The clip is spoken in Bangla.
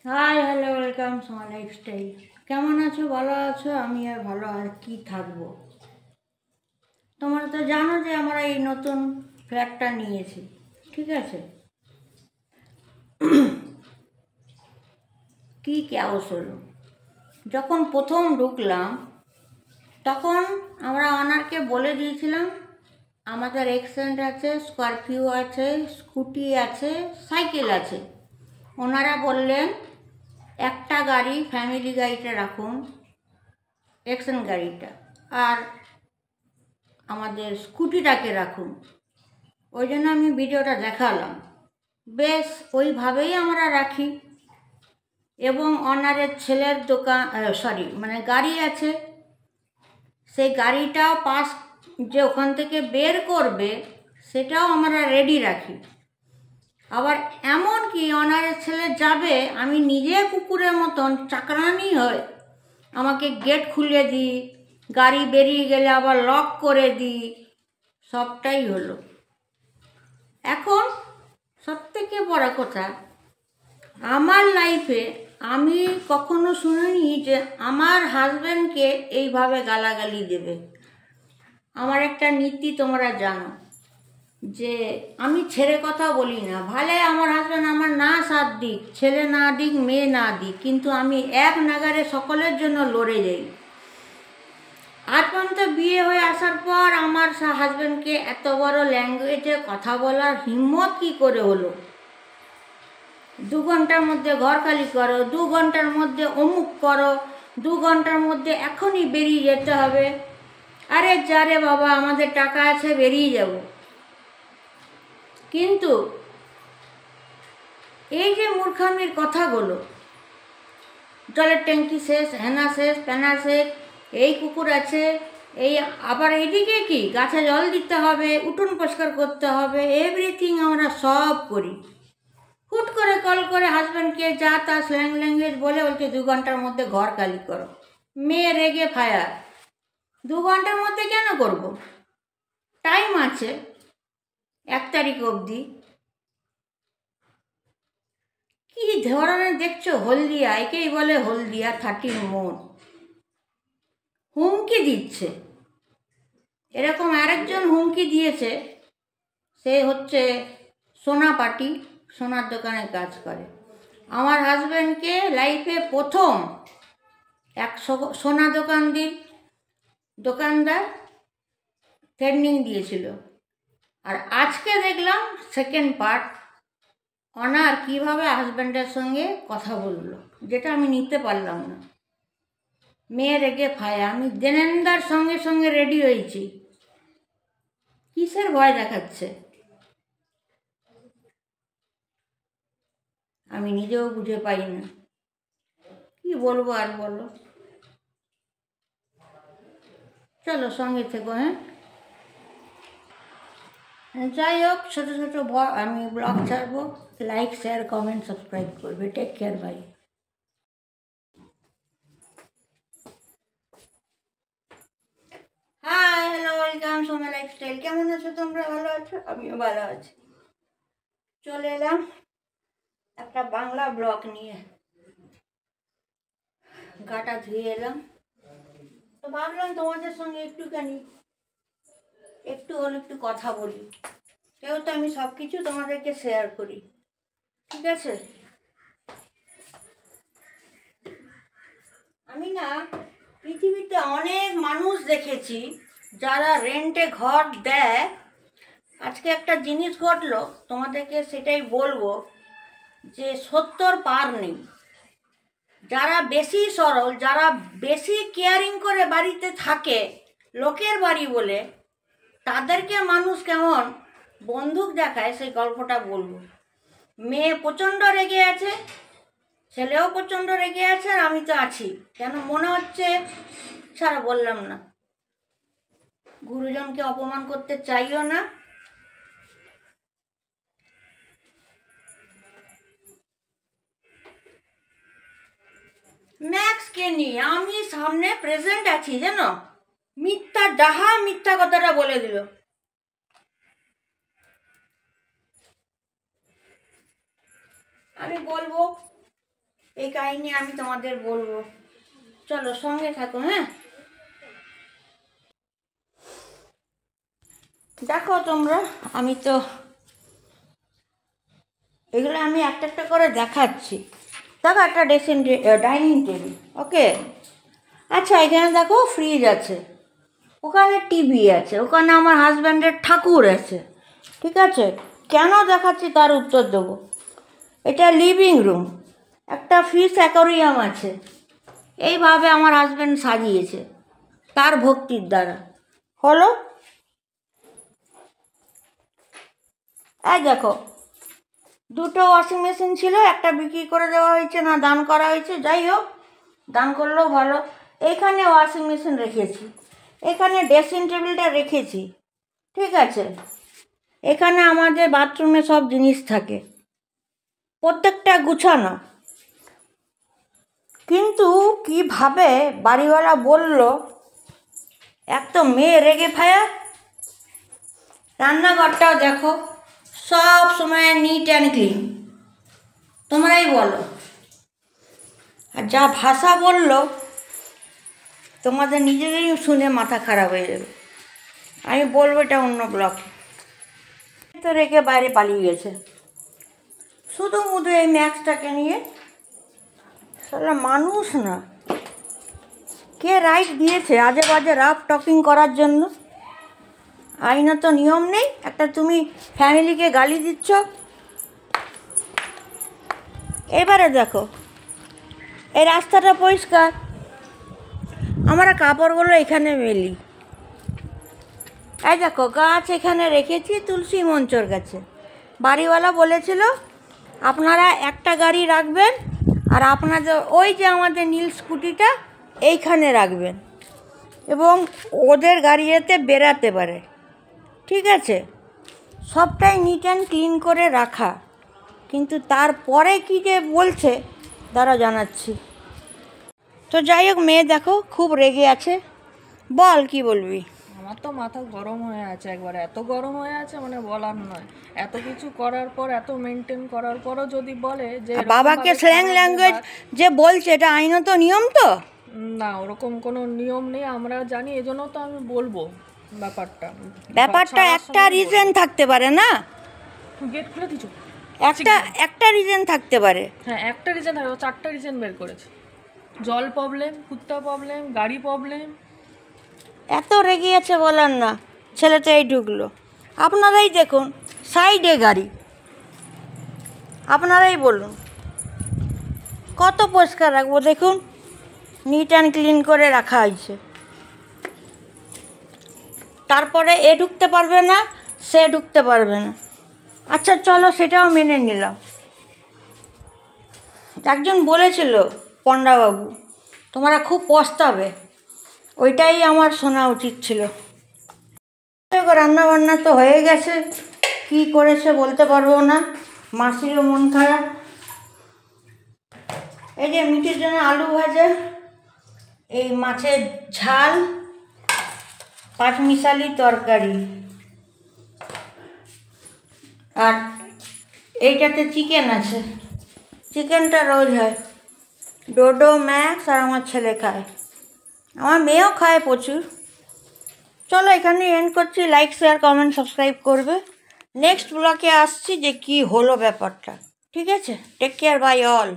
High hello welcome Soma lifestyle. কেমন আছো? ভালো আছো? আমি আর ভালো আর কি থাকবো। তোমরা তো জানো যে আমরা এই নতুন ফ্ল্যাটটা নিয়েছি, ঠিক আছে? কি ক্যাওস হলো যখন প্রথম ঢুকলাম, তখন আমরা ওনারকে বলে দিয়েছিলাম আমাদের এক্সেন্ট আছে, স্করপিও আছে, স্কুটি আছে, সাইকেল আছে। ওনারা বললেন একটা গাড়ি, ফ্যামিলি গাড়িটা রাখুন, এক্সেন্ট গাড়িটা, আর আমাদের স্কুটিটাকে রাখুন। ওই জন্য আমি ভিডিওটা দেখালাম। বেশ ওইভাবেই আমরা রাখি। এবং অনারের ছেলের দোকান, গাড়ি আছে, সেই গাড়িটাও পাস যে ওখান থেকে বের করবে সেটাও আমরা রেডি রাখি। আবার এমন কি অনারের ছেলে যাবে, আমি নিজে কুকুরের মতন চাকরানি হয়ে আমাকে গেট খুলে দিই, গাড়ি বেরিয়ে গেলে আবার লক করে দিই, সবটাই হলো। এখন সবথেকে বড় কথা, আমার লাইফে আমি কখনো শুনিনি যে আমার হাজব্যান্ডকে এইভাবে গালাগালি দেবে। আমার একটা নীতি তোমরা জানো যে আমি ছেড়ে কথা বলি না। ভালে আমার হাজব্যান্ড আমার না সাথ দিক, ছেলে না দিক, মেয়ে না দিক, কিন্তু আমি এক নাগারে সকলের জন্য লড়ে যাই। আজ পর্যন্ত বিয়ে হয়ে আসার পর আমার হাজব্যান্ডকে এত বড় ল্যাঙ্গুয়েজে কথা বলার হিম্মত কী করে হলো? 2 ঘন্টার মধ্যে ঘর খালি করো, 2 ঘন্টার মধ্যে অমুক করো, 2 ঘন্টার মধ্যে এখনই বেরিয়ে যেতে হবে। আরে যারে বাবা, আমাদের টাকা আছে, বেরিয়ে যাব। কিন্তু এই যে মূর্খামির কথাগুলো, জলের ট্যাঙ্কি শেষ, হেনা শেষ, প্যানা শেষ, এই কুকুর আছে, এই আবার এইদিকে কি গাছে জল দিতে হবে, উঠোন পরিষ্কার করতে হবে, এভরিথিং আমরা সব করি। হুট করে কল করে হাজব্যান্ডকে যা তা স্ল্যাং ল্যাঙ্গুয়েজ বলে বলছে 2 ঘন্টার মধ্যে ঘর খালি করো। মেয়ে রেগে ফায়ার। 2 ঘন্টার মধ্যে কেন করব? টাইম আছে 1 তারিখ অবধি। কি ধরনের দেখছো হলদিয়া, একেই বলে হলদিয়া 13 মোড়। হুমকি দিচ্ছে। এরকম আরেকজন হুমকি দিয়েছে, সে হচ্ছে সোনা পাটি, সোনার দোকানে কাজ করে। আমার হাজব্যান্ডকে লাইফে প্রথম এক সোনা দোকানদার ট্রেনিং দিয়েছিল। আর আজকে দেখলাম সেকেন্ড পার্ট, অনার কীভাবে হাজব্যান্ডের সঙ্গে কথা বললো, যেটা আমি নিতে পারলাম না। মেয়ে রেগে ফায়া। আমি দেনেন্দার সঙ্গে সঙ্গে রেডি হয়েছি। কিসের ভয় দেখাচ্ছে আমি নিজেও বুঝে পাই না। কি বলবো আর বলো। চলো সঙ্গে থেকো। যাই হোক, ছোটো ছোটো আমি ব্লগ ছাড়বো। লাইক, শেয়ার, কমেন্ট, সাবস্ক্রাইব করবে। Take care, bye. Hi hello welcome Soma lifestyle. কেমন আছো তোমরা? ভালো আছো? আমিও ভালো আছি। চলে এলাম একটা বাংলা ব্লগ নিয়ে। গাটা ধুয়ে এলাম, তো ভাবলাম তোমাদের সঙ্গে একটু হলে একটু কথা বলি। যেহেতু আমি সব কিছু তোমাদেরকে শেয়ার করি, ঠিক আছে? আমি না পৃথিবীতে অনেক মানুষ দেখেছি যারা রেন্টে ঘর দেয়। আজকে একটা জিনিস ঘটলো, তোমাদেরকে সেটাই বলবো, যে 70 পার নেই। যারা বেশি সরল, যারা বেশি কেয়ারিং করে বাড়িতে থাকে, লোকের বাড়ি বলে, তাদেরকে মানুষ কেমন বন্দুক দেখায় সেই গল্পটা বলবো। মেয়ে প্রচণ্ড রেগে আছে, ছেলেও প্রচণ্ড রেগে আছে, আর আমি তো আছি। কেন মনে হচ্ছে, ছাড়া বললাম না, গুরুজনকে অপমান করতে চাইও না। ম্যাক্সকে নিয়ে আমি সামনে প্রেজেন্ট আছি, জানো? মিথ্যা ডাহা মিথ্যা কথাটা বলে দিল। আমি বলবো এই কাহিনী আমি তোমাদের বলবো, চলো সঙ্গে থাকো। হ্যাঁ, দেখো তোমরা, আমি তো এগুলো আমি একটা একটা করে দেখাচ্ছি। দেখো একটা ডাইনিং টেবিল, ওকে। আচ্ছা, এখানে দেখো ফ্রিজ আছে, ওখানে টিভি আছে, ওখানে আমার হাজব্যান্ডের ঠাকুর আছে। ঠিক আছে, কেন দেখাচ্ছি তার উত্তর দেবো। এটা লিভিং রুম, একটা ফিশ অ্যাকোরিয়াম আছে। এইভাবে আমার হাজব্যান্ড সাজিয়েছে তার ভক্তির দ্বারা। হলো, এই দেখো, দুটো ওয়াশিং মেশিন ছিল, একটা বিক্রি করে দেওয়া হয়েছে, না দান করা হয়েছে, যাই হোক, দান করলেও ভালো। এইখানে ওয়াশিং মেশিন রেখেছি, এখানে ড্রেসিং টেবিলটা রেখেছি। ঠিক আছে, এখানে আমাদের বাথরুমে সব জিনিস থাকে, প্রত্যেকটা গুছানো। কিন্তু কিভাবে বাড়িওয়ালা বলল, এক তো মেয়ে রেগে ফায়ার। রান্নাঘরটাও দেখো সব সময় নিট অ্যান্ড ক্লিন, তোমরাই বলো। আর যা ভাষা বললো তোমাদের নিজেদেরই শুনে মাথা খারাপ হয়ে যাবে। আমি বলবো এটা অন্য ব্লকে। তো রেখে বাইরে পালিয়ে গেছে শুধু মুধু এই ম্যাক্সটাকে নিয়ে। সালা মানুষ না, কে রাইট দিয়েছে আজে বাজে রাফ টকিং করার জন্য? আইনত নিয়ম নেই একটা, তুমি ফ্যামিলিকে গালি দিচ্ছ। এবারে দেখো, এই রাস্তাটা পরিষ্কার, আমরা কাপড়গুলো এখানে মেলি। এই দেখো গাছ এখানে রেখেছি তুলসী মঞ্চর কাছে। বাড়িওয়ালা বলেছিল আপনারা একটা গাড়ি রাখবেন, আর আপনাদের ওই যে আমাদের নীল স্কুটিটা এইখানে রাখবেন, এবং ওদের গাড়িতে বেরাতে পারে। ঠিক আছে, সবটাই নিট অ্যান্ড ক্লিন করে রাখা। কিন্তু তারপরে কি যে বলছে তারা জানাচ্ছি। তো যাই হোক, মেয়ে দেখো খুব রেগে আছে, বল কি বলবি। আমার তো মাথা গরম হয়ে আছে একবারে, এত গরম হয়ে আছে মানে বলার নয়। এত কিছু করার পর, এত মেনটেন করার পরও যদি বলে যে বাবাকে স্ল্যাং ল্যাঙ্গুয়েজ যে বলছে, এটা আইনত নিয়ম তো? না, ওরকম কোনো নিয়ম নেই, আমরা জানি, এজন্য তো আমি বলবো ব্যাপারটা। একটা রিজন থাকতে পারে না? গেট খুলে দিচ্ছ? একটা রিজন থাকতে পারে। হ্যাঁ, একটা রিজন থাকে, ও 4টা রিজন বের করেছে। জল প্রবলেম, কুত্তা প্রবলেম, গাড়ি প্রবলেম। এত রেগে আছে বলার না। ছেলেটা এই ঢুকলো, আপনারাই দেখুন সাইডে গাড়ি, আপনারাই বলুন কত পরিষ্কার রাখবো। দেখুন নিট অ্যান্ড ক্লিন করে রাখা হয়েছে। তারপরে এ ঢুকতে পারবে না, সে ঢুকতে পারবে না। আচ্ছা চলো, সেটাও মেনে নিলাম। একজন বলেছিল পণ্ডাবাবু তোমরা খুব পস্তাবে, ওইটাই আমার শোনা উচিত ছিল। রান্না বান্না তো হয়ে গেছে, কি করেছে বলতে পারবো না, মাসিরও মন খারাপ। এই যে মিটির জন্য আলু ভাজা, এই মাছের ঝাল, পাঁচমিশালি তরকারি, আর এইটাতে চিকেন আছে। চিকেনটা রোজ হয়, ডোডো ম্যাক্স আর আমার ছেলে খায়, আমার মেয়েও খায় প্রচুর। চলো এখানে এন্ড করছি, লাইক শেয়ার কমেন্ট সাবস্ক্রাইব করবে। নেক্সট ব্লগে আসছি যে কি হলো ব্যাপারটা। ঠিক আছে, টেক কেয়ার, বাই অল।